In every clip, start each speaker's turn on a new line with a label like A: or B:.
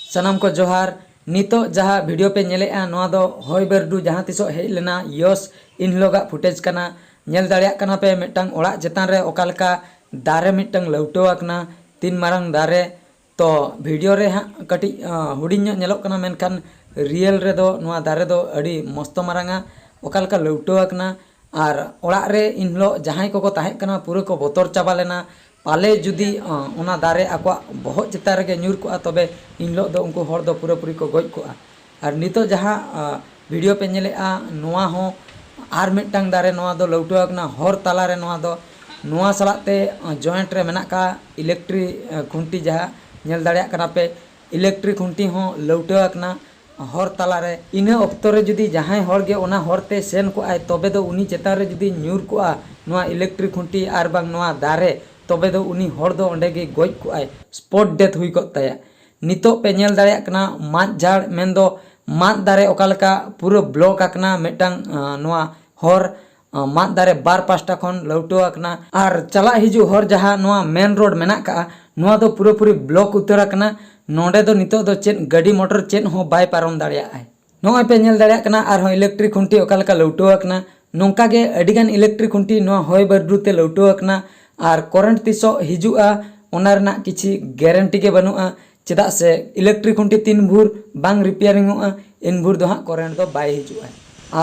A: सनाम को जोहार। नितो जहाँ वीडियो पे नेलेआ नोआ दो हॉय बरडू जहाँ तिसो हेज लेना यस इन हिलोगा फुटेज कना नेल दाड़ेयाग कना पे मिटटांग ओड़ा चेतान रे ओकालका दारे मिटटांग लौटोआकना तीन मारांग दारे तो वीडियो रे हाँ कटी हुडिंग ᱧᱚᱜ ᱧᱮᱞᱚᱜ ᱠᱟᱱᱟ मेनखान रियल रे दो नोआ दारे दो अड़ी मस्त मारांगा ओकालका लौटोआकना आर ओड़ा रे इन हिलो जहां को ताहें कना पूरा को बोतर चाबा लेना पाले जुदी ओना दारे आको बहुत चिता रे न्यूर को तबे इन हिलो दो उनको हर दो पूरा पूरी को गज को आर नितो जहां वीडियो पे नेलेआ नोआ हो आर मिटटांग दारे नोआ दो लौटोआकना हर ताला रे नोआ दो नोआ सलाते जॉइंट रे मेना का इलेक्ट्रिक खुंटी जहां नेल दाड़ेयाग कना पे इलेक्ट्रिक खुंटी हो लौटोआकना हर ताला रे इना ऑक्तो रे जुदी जहां हर गे ओना हरते सेन को आय तबे दो उनी चेता रे जुदी न्यूर को नोआ इलेक्ट्रिक खुंटी आर बांग नोआ दारे तबे दो उनी हर दो ओंडे गे गज को आय स्पॉट डेथ हुई को ताया नितो पे नेल दाड़ेयाग कना माद झाड़ मेन दो माद दारे ओकालका पूरा ब्लॉक आकना मिटटांग नोआ हर माद दारे बार पास्टा खन लौटोआकना आर चला हिजु हर जहां नोआ मेन रोड मेना का नोआ दो पूरा पूरी ब्लॉक उतराकना नोडे दो नितो दो चेन गाड़ी मोटर चेन हो बाय पारम दाड़ेयाय नोय पे नेल दाड़ेयाग कना आर हो इलेक्ट्रिक खुंटी ओकालका लौटोआकना नोंका गे अडिगान इलेक्ट्रिक खुंटी नोआ होय बरडू ते लौटोआकना आर करंट तिसो हिजुआ ओना रना किछि गारंटी के बनुआ चेदा से इलेक्ट्रिक खुंटी तीन भूर बांग रिपेयरिंग होआ इन भूर दो हाँ करंट दो बाय हिजुआ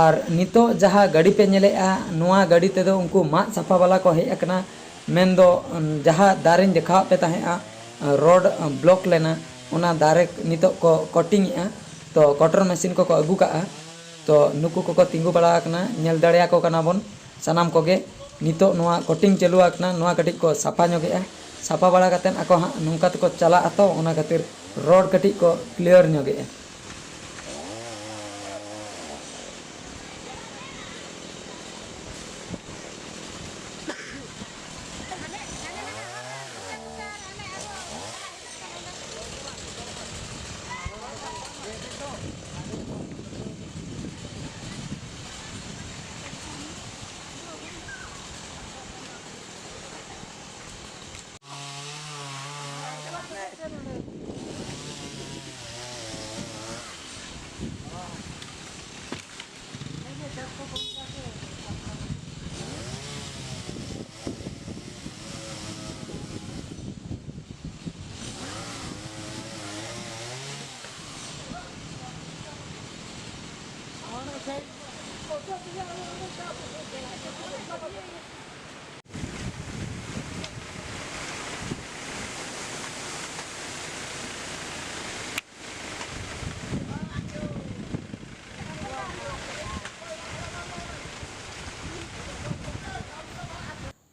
A: आर नितो जहां गाड़ी पे नेलेआ नोआ गाड़ी ते दो उनको माद साफा वाला को हेज अकना मेन दो जहां दारें देखा पे ताहेआ रोड ब्लॉक लेना ओना दारे नितो को कटिंग तो कटर मशीन को अगू का तो नुकु को तिंगु बड़ा आकना नेल दाड़ेया को कना बोन सनाम को गे नितो नोआ कटिंग चालू आकना नोआ कटी को साफा ñoगेआ साफा बड़ा कतेन आको हाँ नोंका तको चला तो ओना खातिर रोड कटी को क्लियर ñoगेआ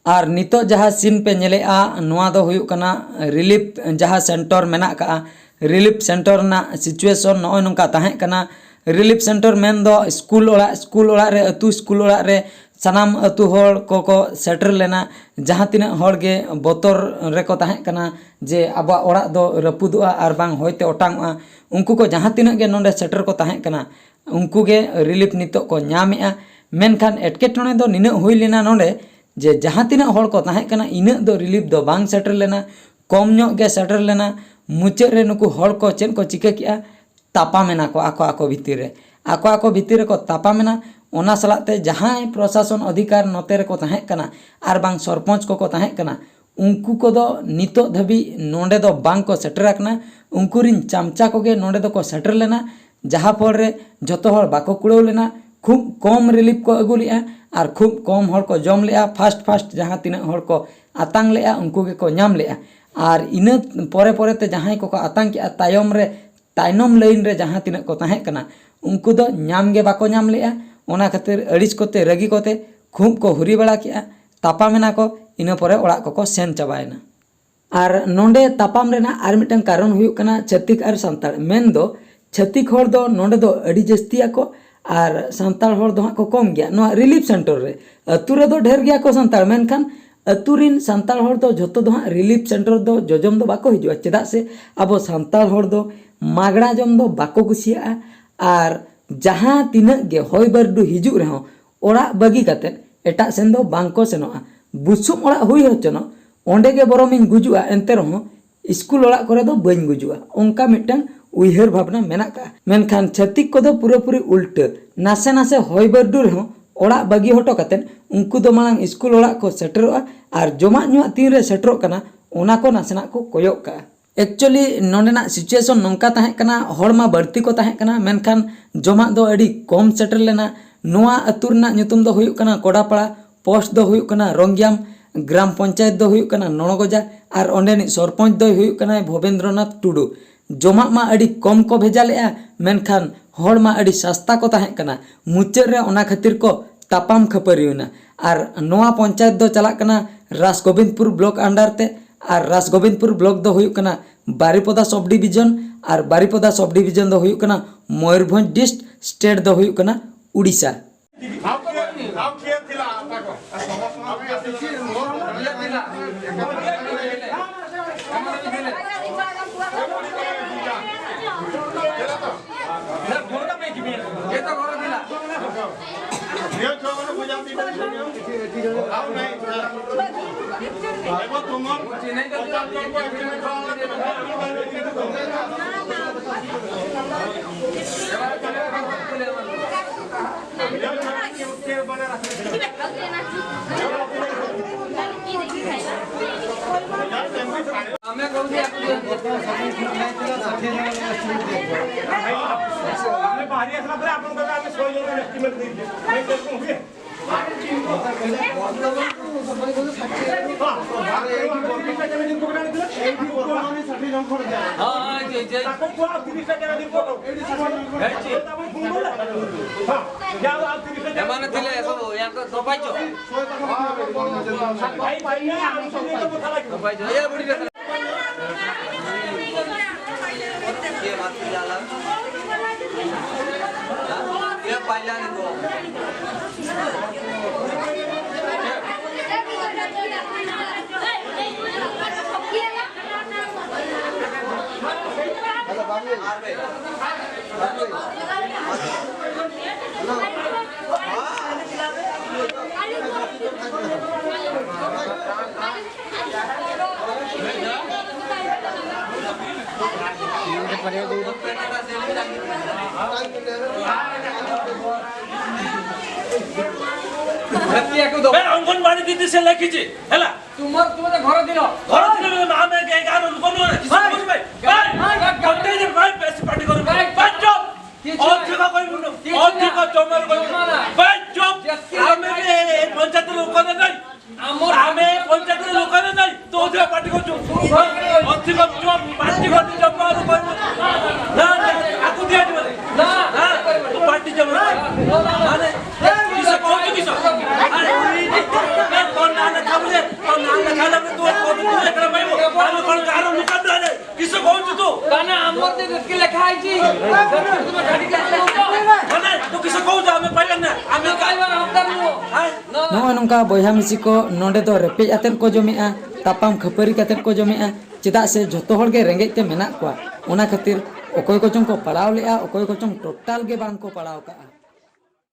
A: आर नितो जहाँ सीन पे नेलेआ नोआ दो हुयुक कना रिलीफ जहाँ सेंटर मेना का रिलीफ सेंटर ना सिचुएशन नॉय नोंका ताहें कना रिलीफ सेंटर मेन दो स्कूल ओड़ा रे अतु स्कूल ओड़ा रे सनाम अतु होड़ को सेटर लेना जहाँ तिना होड़ गे बोतर रे को ताहें कना जे आबा ओड़ा दो रपुदुआ आर बांग होयते ओटांगआ उनको को जहाँ तिना गे नोंडे सेटर को ताहें कना उनको गे रिलीफ नितो को ᱧᱟᱢᱮᱜᱼᱟ मेनखान एटकेटोणे दो निना हुई लेना नोंडे जे जहाँ तिना होड़ को ताहें कना इना दो रिलीफ दो बांग सेटर लेना कम ᱧᱚᱜ गे सेटर लेना मुचाद रे नुकु होड़ को चेन को चिका किया तापा मेना को आको आको भितर रे आको भितर रे को तापा मेना ओना सलाते जहाँ प्रशासन अधिकार नोते रे को ताहें कना आर बांग सरपंच को ताहें कना उनको को दो नितो धबी नोंडे दो बांग को सेटर आकना उनको रिन चामचा को गे नोंडे दो को सेटर लेना जहाँ फल रे जतो होड़ बाको कुड़ाव लेना खूब कम रिलीफ को अगू लेआ आर खूब कम होड़ को जम लेआ फास्ट जहाँ तीना होड़ को आतांग लेआ उनको गे को ᱧᱟᱢ लेआ आर इना परे परे ते जहाँ को आतांग के तायम रे तायनम लाइन रे जहाँ तीना को ताहें कना उनको दो ᱧᱟᱢ गे बाको ᱧᱟᱢ लेआ ओना खातिर अड़िस कोते रगी कोते खूब को हुरी बड़ा किया तापा मेना को इना परे ओड़ा को सेन चाबायना आर नोंडे तापाम रेना आर मिटन कारण हुयुक कना छत्तीक आर सांताल मेन दो छत्तीक होड़ दो नोंडे दो अड़ी जस्तिया को आर सांताल होड़ दो हाँ को कम गया नोआ रिलीफ सेंटर रे अतु रे दो ढेर गया को सांताल मेनखान अतुरिन सांताल होड़ दो जतो दो हाँ रिलीफ सेंटर दो जोजम दो बाको हिजुआ चेदा से अब सांताल होड़ दो मागड़ा जम दो बाको कुसिया आर जहाँ तीना गे होय बरडू हिजू रहो ओड़ा बगी काते एटा सेन दो बांको सेनोआ बुसुम ओड़ा हुई होचनो ओंडे गे बरमिन गुजुआ एंते रहो स्कूल ओड़ा करे दो बइन गुजुआ उनका मिटन उइहर भावना मेना का मेनखान छत्तिक को दो पूरी उल्टा नासे नासे हय बरडू रहो ओड़ा बागी हटो कतेन उनको दो मांग स्कूल ओड़ा को सेटरोआ और जमा नुआ तीन रे सेटरों कना ओना को नासेना को कोयक का एक्चुअली नोंडेना सिचुएशन नोंका ताहें कना हड़मा बढ़ती को ताहें कना मेनखान जमा दो अड़ी कम सेटर लेना नोआ अतु रना ᱧᱩᱛᱩᱢ दो हुयुक कना कोडापाड़ा पोस्ट दो हुयुक कना रंगियाम ग्राम पंचायत दो हुयुक कना नणगोजा और ओंडेनी सरपंच दो हुयुक कना भवेंद्रनाथ टुडू जमा मा अड़ी कम को भेजा लेआ मेनखान हड़ मा अड़ी सस्ता को ताहें कना मुचाद रे ओना खातिर को तापाम खपारियोना और नोआ पंचायत दो चला कना रासगोविंदपुर ब्लॉक अंडर ते और रासगोविंदपुर ब्लॉक दो हुयुक कना बारिपदा सब डिवीजन और बारिपदा सब डिवीजन दो हुयुक कना मयूरभंज डिस्ट्रिक्ट स्टेट दो हुयुक कना उड़ीसा
B: अंगनवाड़ी दीदी से लेखिछि हैला तुमर तुमरे घर दिलो मामे के गारो कोनो रे भाई गट्टे जे भाई बेस पार्टी करू भाई चुप और जगह कोई और जगह जमर कोई भाई चुप आमे पंचायत लोक ने नहीं हमर आमे पंचायत लोक ने नहीं तो जे पार्टी को चुप अधिक चुप पार्टी को जमर कोई ना आकु दिया ना तो पार्टी जमर माने किसे कहू किसे
A: नोंका बया मिसी को नोंडे दो रेपेज आतेन को जमेआ तापाम खपारी कातेन को जमेआ चेदा से जतो हर गे रेंगेज ते मेना कोआ ओना खातिर ओकोय को चों को पड़ाव लेआ ओकोय को चों टोटल गे बांग को पड़ाव का।